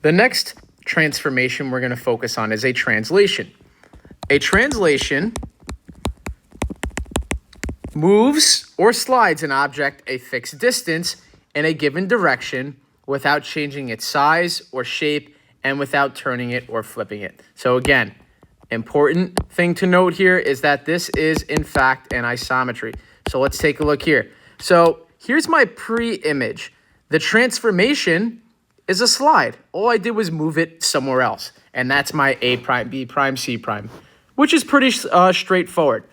The next transformation we're going to focus on is a translation. A translation moves or slides an object a fixed distance in a given direction without changing its size or shape and without turning it or flipping it. So again, important thing to note here is that this is in fact an isometry. So let's take a look here. So here's my pre-image. The transformation is a slide. All I did was move it somewhere else. And that's my A prime, B prime, C prime, which is pretty straightforward.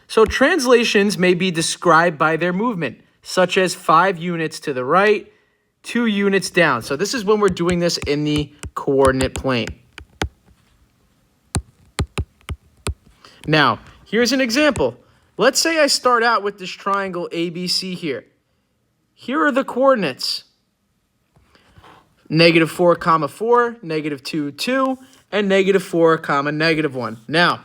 So translations may be described by their movement, such as 5 units to the right, 2 units down. So this is when we're doing this in the coordinate plane. Now, here's an example. Let's say I start out with this triangle ABC here. Here are the coordinates. -4, 4, -2, 2, and -4, -1. Now,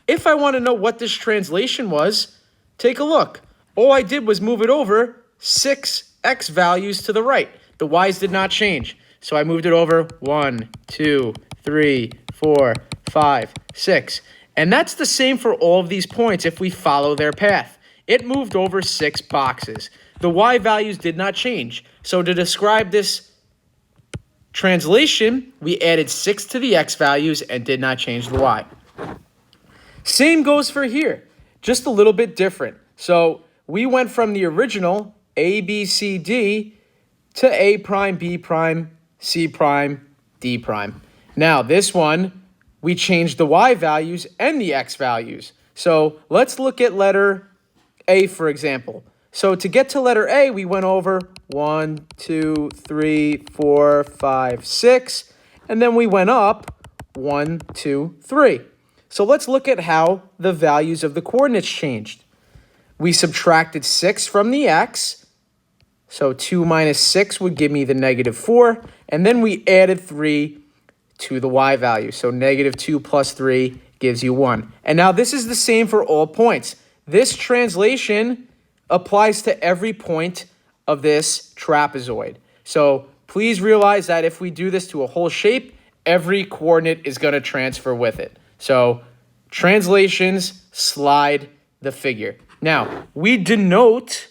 if I want to know what this translation was, take a look. All I did was move it over 6 x values to the right. The y's did not change. So I moved it over 1, 2, 3, 4, 5, 6. And that's the same for all of these points if we follow their path. It moved over 6 boxes. The y values did not change. So to describe this translation, we added 6 to the x values and did not change the y. Same goes for here, just a little bit different. So we went from the original A, B, C, D to A prime, B prime, C prime, D prime. Now this one, we changed the y values and the x values. So let's look at letter A, for example. So to get to letter A, we went over 1, 2, 3, 4, 5, 6, and then we went up 1, 2, 3. So let's look at how the values of the coordinates changed. We subtracted 6 from the x, so 2 minus 6 would give me the -4, and then we added 3 to the y value. So -2 plus 3 gives you 1. And now this is the same for all points. This translation applies to every point of this trapezoid. So please realize that if we do this to a whole shape, every coordinate is going to transfer with it. So translations slide the figure. Now, we denote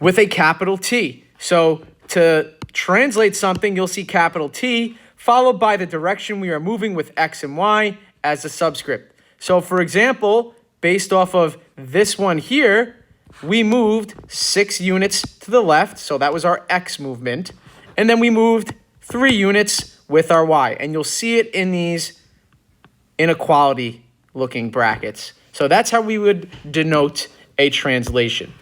with a capital T. So to translate something, you'll see capital T followed by the direction we are moving with X and Y as a subscript. So for example, based off of this one here, we moved 6 units to the left, so that was our X movement, and then we moved 3 units with our Y, and you'll see it in these inequality looking brackets. So that's how we would denote a translation.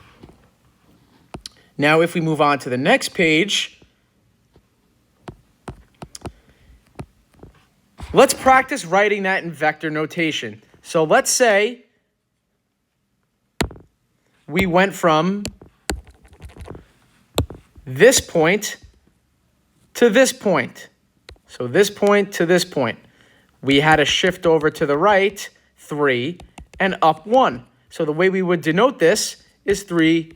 Now if we move on to the next page, let's practice writing that in vector notation. So let's say we went from this point to this point. So this point to this point. We had a shift over to the right, 3, and up 1. So the way we would denote this is 3,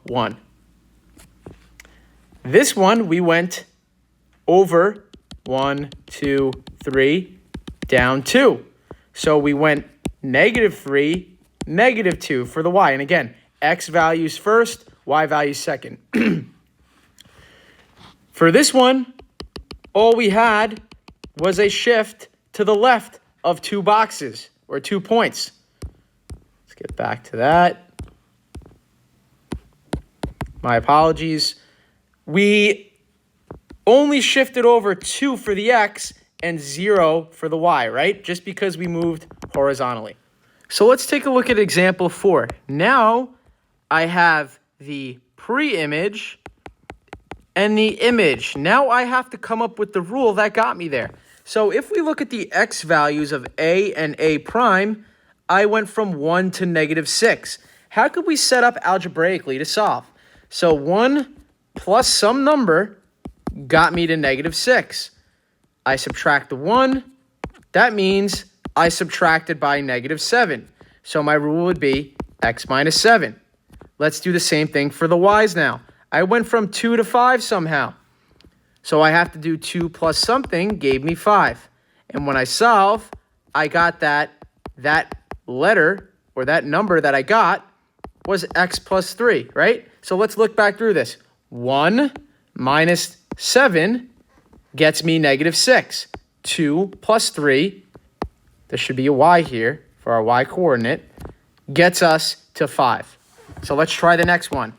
1. This one, we went over 1, 2, 3, down 2. So we went -3, -2 for the y. And again, x values first, y values second. For this one, all we had was a shift to the left of 2 boxes, or 2 points. Let's get back to that. My apologies. We only shifted over 2 for the x and 0 for the y, right? Just because we moved horizontally. So let's take a look at example 4. Now I have the pre-image and the image. Now I have to come up with the rule that got me there. So if we look at the x values of A and A prime, I went from 1 to -6. How could we set up algebraically to solve? So 1 plus some number got me to -6. I subtract the 1. That means I subtracted by -7. So my rule would be x minus 7. Let's do the same thing for the y's now. I went from 2 to 5 somehow. So I have to do 2 plus something gave me 5. And when I solve, I got that letter or that number that I got was x plus 3, right? So let's look back through this. 1 minus 7 gets me negative 6. 2 plus 3, there should be a y here for our y coordinate, gets us to 5. So let's try the next one.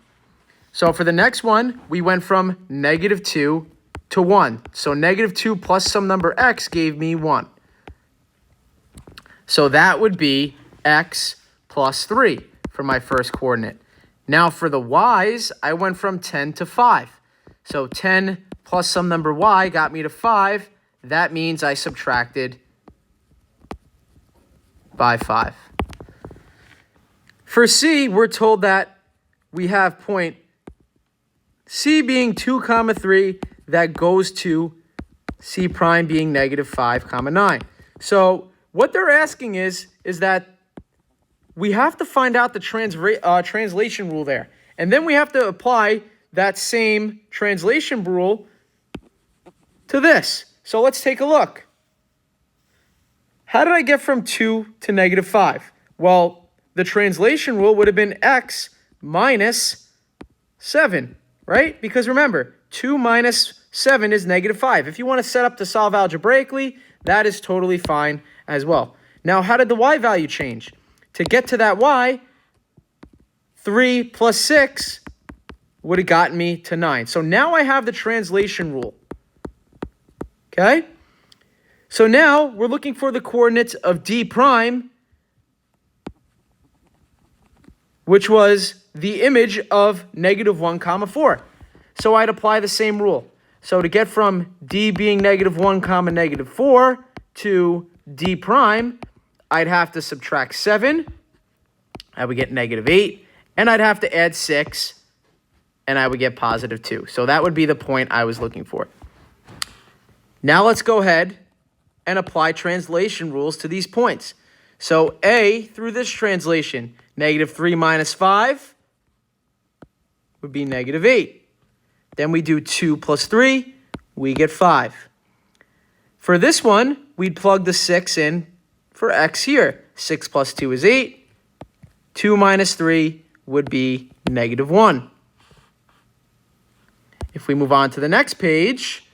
So for the next one, we went from negative 2 to 1. So negative 2 plus some number x gave me 1. So that would be x plus 3 for my first coordinate. Now for the y's, I went from 10 to 5. So 10 plus some number y got me to 5. That means I subtracted by 5. For c, we're told that we have point c being 2, 3 that goes to c prime being negative 5, 9. So what they're asking is that we have to find out the translation rule there. And then we have to apply that same translation rule to this. So let's take a look. How did I get from 2 to negative 5? Well, the translation rule would have been x minus 7, right? Because remember, 2 minus 7 is negative 5. If you want to set up to solve algebraically, that is totally fine as well. Now, how did the y value change? To get to that y, 3 plus 6 would have gotten me to 9. So now I have the translation rule. Okay? So now we're looking for the coordinates of d prime, which was the image of negative 1, 4. So I'd apply the same rule. So to get from d being negative 1, negative 4 to d prime, I'd have to subtract 7. I would get negative 8. And I'd have to add 6. And I would get positive 2. So that would be the point I was looking for. Now let's go ahead and apply translation rules to these points. So a, through this translation, negative 3 minus 5 would be negative 8. Then we do 2 plus 3, we get 5. For this one, we'd plug the 6 in for x here. 6 plus 2 is 8. 2 minus 3 would be negative 1. If we move on to the next page,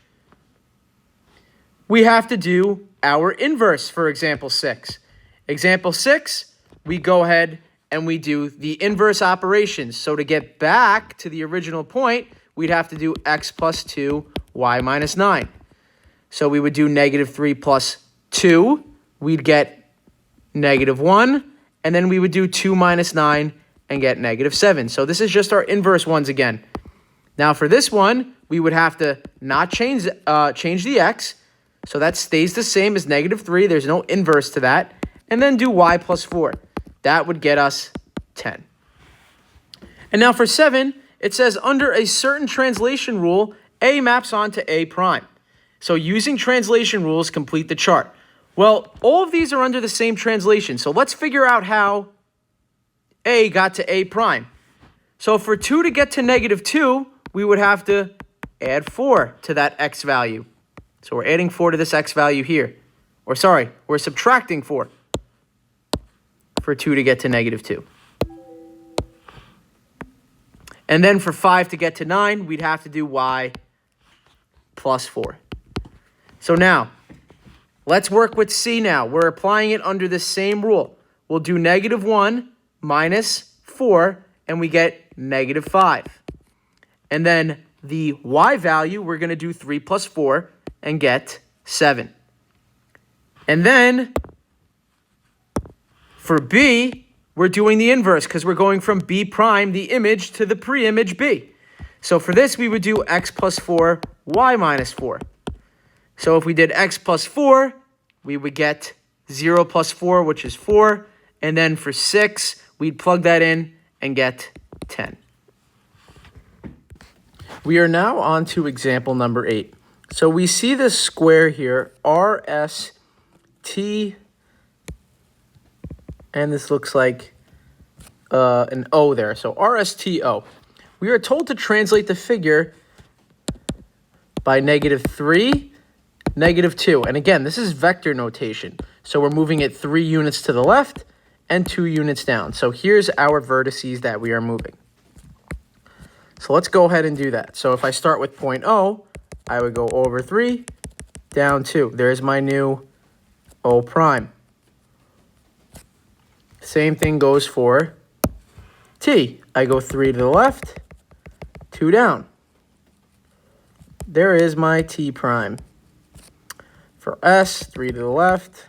we have to do our inverse for example 6. Example 6, we go ahead and we do the inverse operations. So to get back to the original point, we'd have to do x plus 2, y minus 9. So we would do negative 3 plus 2. We'd get negative 1. And then we would do 2 minus 9 and get negative 7. So this is just our inverse ones again. Now for this one, we would have to not change the x. So that stays the same as negative 3. There's no inverse to that. And then do y plus 4. That would get us 10. And now for 7, it says under a certain translation rule, a maps onto a prime. So using translation rules, complete the chart. Well, all of these are under the same translation. So let's figure out how a got to a prime. So for 2 to get to negative 2, we would have to add 4 to that x value. So we're adding 4 to this x value here. Or sorry, we're subtracting 4 for 2 to get to negative 2. And then for 5 to get to 9, we'd have to do y plus 4. So now, let's work with c now. We're applying it under the same rule. We'll do negative 1 minus 4, and we get negative 5. And then the y value, we're going to do 3 plus 4 and get 7. And then for b, we're doing the inverse because we're going from b prime, the image, to the pre-image b. So for this, we would do x plus 4, y minus 4. So if we did x plus 4, we would get 0 plus 4, which is 4. And then for 6, we'd plug that in and get 10. We are now on to example number 8. So we see this square here, RST, and this looks like an O there. So RSTO. We are told to translate the figure by -3, -2. And again, this is vector notation. So we're moving it 3 units to the left and 2 units down. So here's our vertices that we are moving. So let's go ahead and do that. So if I start with point O, I would go over 3, down 2. There's my new O prime. Same thing goes for T. I go 3 to the left, 2 down. There is my T prime. For S, 3 to the left,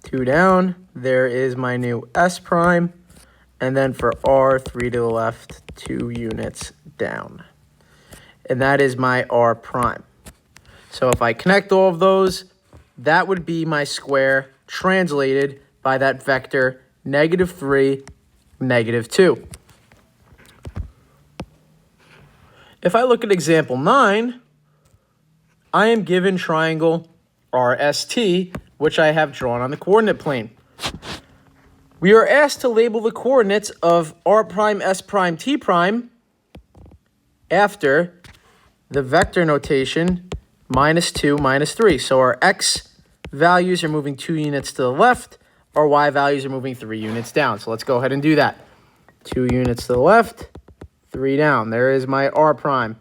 2 down. There is my new S prime. And then for R, 3 to the left, 2 units down. And that is my R prime. So if I connect all of those, that would be my square translated by that vector -3, -2. If I look at example 9, I am given triangle RST, which I have drawn on the coordinate plane. We are asked to label the coordinates of R prime, S prime, T prime after the vector notation -2, -3. So our X values are moving 2 units to the left. Our Y values are moving 3 units down. So let's go ahead and do that. 2 units to the left, 3 down. There is my R prime.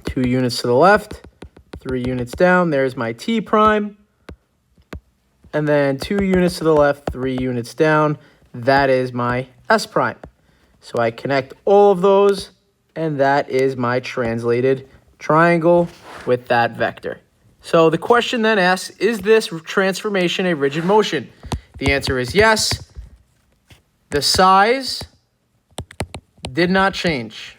2 units to the left, 3 units down. There's my T prime. And then 2 units to the left, 3 units down. That is my S prime. So I connect all of those, and that is my translated triangle with that vector. So the question then asks, is this transformation a rigid motion? The answer is yes. The size did not change.